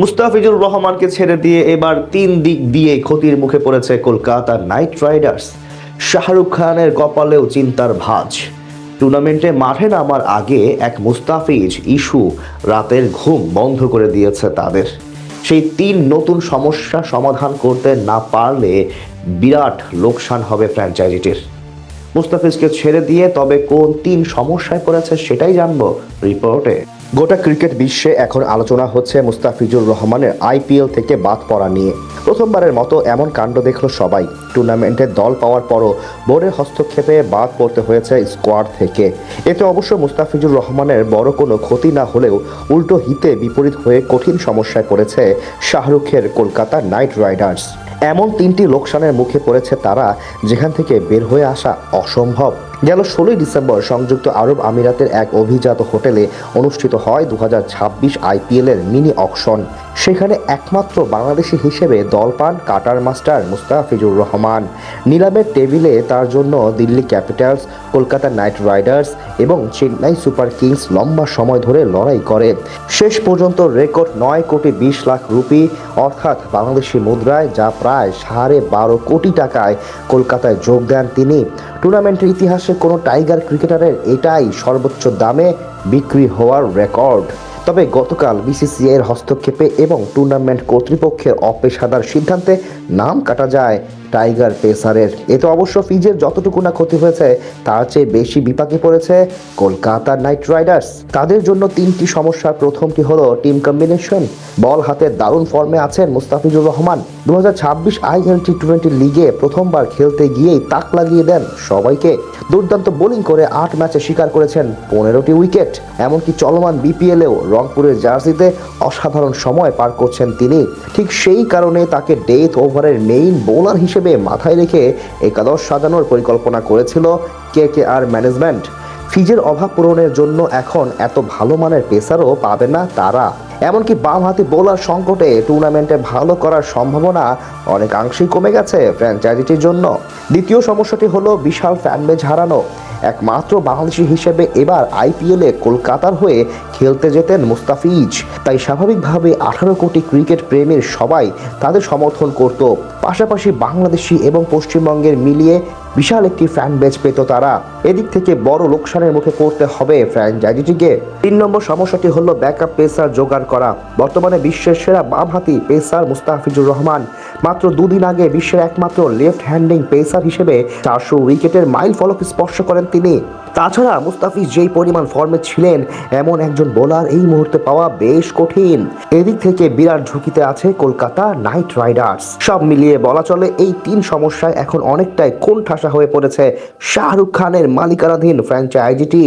মুস্তাফিজুর রহমানকে ছেড়ে দিয়ে এবার তিন দিক দিয়ে ক্ষতির মুখে পড়েছে কলকাতা নাইট রাইডার্স। শাহরুখ খানের কপালেও চিন্তার ভাঁজ। টুর্নামেন্টে মাঠে নামার আগে এক মুস্তাফিজ ইস্যু রাতের ঘুম বন্ধ করে দিয়েছে তাদের। সেই তিন নতুন সমস্যা সমাধান করতে না পারলে বিরাট লোকসান হবে ফ্র্যাঞ্চাইজিটির। মুস্তাফিজকে ছেড়ে দিয়ে তবে কোন তিন সমস্যায় পড়েছে সেটাই জানবো রিপোর্টে। গোটা ক্রিকেট বিশ্বে এখন আলোচনা হচ্ছে মুস্তাফিজুর রহমানের আইপিএল থেকে বাদ পড়া নিয়ে। প্রথমবারের মতো এমন কাণ্ড দেখল সবাই। টুর্নামেন্টে দল পাওয়ার পরও বোর্ডের হস্তক্ষেপে বাদ পড়তে হয়েছে স্কোয়াড থেকে। এতে অবশ্য মুস্তাফিজুর রহমানের বড় কোনো ক্ষতি না হলেও উল্টো হিতে বিপরীত হয়ে কঠিন সমস্যায় পড়েছে শাহরুখের কলকাতা নাইট রাইডার্স। এমন তিনটি লোকসানের মুখে পড়েছে তারা, যেখান থেকে বের হয়ে আসা অসম্ভব। গেল 16 ডিসেম্বর সংযুক্ত আরব আমিরাতের এক অভিজাত হোটেলে অনুষ্ঠিত হয় 2026 আইপিএলের মিনি অকশন। সেখানে একমাত্র বাংলাদেশি হিসেবে দল পান কাটার মাস্টার মুস্তাফিজুর রহমান। নিলামের টেবিলে তার জন্য Delhi Capitals, Kolkata night Riders এবং চেন্নাই সুপার কিংস লম্বা সময় ধরে লড়াই করে। শেষ পর্যন্ত রেকর্ড 9 কোটি 20 লাখ রুপি অর্থাৎ বাংলাদেশি মুদ্রায়, যা প্রায় 12.5 কোটি টাকায় কলকাতায় যোগ দেন তিনি। টুর্নামেন্টের ইতিহাসে কোনো টাইগার ক্রিকেটারের এটাই সর্বোচ্চ দামে বিক্রি হওয়ার রেকর্ড। তবে গতকাল বিসিসিআই এর হস্তক্ষেপে এবং টুর্নামেন্ট কর্তৃপক্ষের অপেশাদার সিদ্ধান্তে নাম কাটা যায় টাইগার পেসারের। এতে অবশ্য ফিজের যতটুকু না ক্ষতি হয়েছে তার চেয়ে বেশি বিপাকে পড়েছে কলকাতা নাইট রাইডার্স। তাদের জন্য তিনটি সমস্যার প্রথমটি হলো টিম কম্বিনেশন। বল হাতে দারুণ ফর্মে আছেন মুস্তাফিজুর রহমান। 2026 আইএল টি20 লিগে প্রথমবার খেলতে গিয়েই তাক লাগিয়ে দেন সবাইকে। দুর্দান্ত বোলিং করে 8 ম্যাচে শিকার করেছেন 15টি উইকেট। এমনকি চলমান বিপিএলেও রংপুরের জার্সিতে অসাধারণ সময় পার করছেন তিনি। ঠিক সেই কারণে তাকে ডেথ ওভারের মেইন বোলার হিসেবে মাথায় রেখে একাদশ সাজানোর পরিকল্পনা করেছিল কেকেআর ম্যানেজমেন্ট। ফিজের অভাব পূরণের জন্য এখন এত ভালো মানের পেসারও পাবে না তারা। এমনকি বামহাতি বোলার সংকটে টুর্নামেন্টে ভালো করার সম্ভাবনা অনেকাংশেই কমে গেছে ফ্র্যাঞ্চাইজিটির জন্য। দ্বিতীয় সমস্যাটি হলো বিশাল ফ্যানবেজ হারানো। একমাত্র বাংলাদেশি হিসেবে এবার আইপিএলে কলকাতার হয়ে খেলতে যেতেন মুস্তাফিজ, তাই স্বাভাবিকভাবে 18 কোটি ক্রিকেট প্রেমীর সবাই তাদের সমর্থন করত। পাশাপাশি বাংলাদেশি এবং পশ্চিমবঙ্গের মিলিয়ে বিশাল একটি ফ্যান বেজ পেত তারা। এদিক থেকে বড় লোকসানের মুখে পড়তে হবে ফ্র্যাঞ্চাইজিটিকে। 3 নম্বর সমস্যাটি হলো ব্যাকআপ পেসার জোগাড় করা। বর্তমানে বিশ্বের সেরা বামহাতি পেসার মুস্তাফিজুর রহমান। মাত্র 2 দিন আগে বিশ্বের একমাত্র লেফট হ্যান্ডিং পেসার হিসেবে 400 উইকেটের মাইল ফলক স্পর্শ করেন তিনি। তাছাড়া মুস্তাফিজ যেই পরিমাণ ফর্মে ছিলেন এমন একজন বোলার এই মুহূর্তে পাওয়া বেশ কঠিন। এদিক থেকে বিরাট ঝুঁকিতে আছে কলকাতা নাইট রাইডার্স। সব মিলিয়ে বলা চলে এই 3 সমস্যায় এখন অনেকটাই কোণঠাসা হয়ে পড়েছে শাহরুখ খানের মালিকানাধীন ফ্র্যাঞ্চাইজিটি।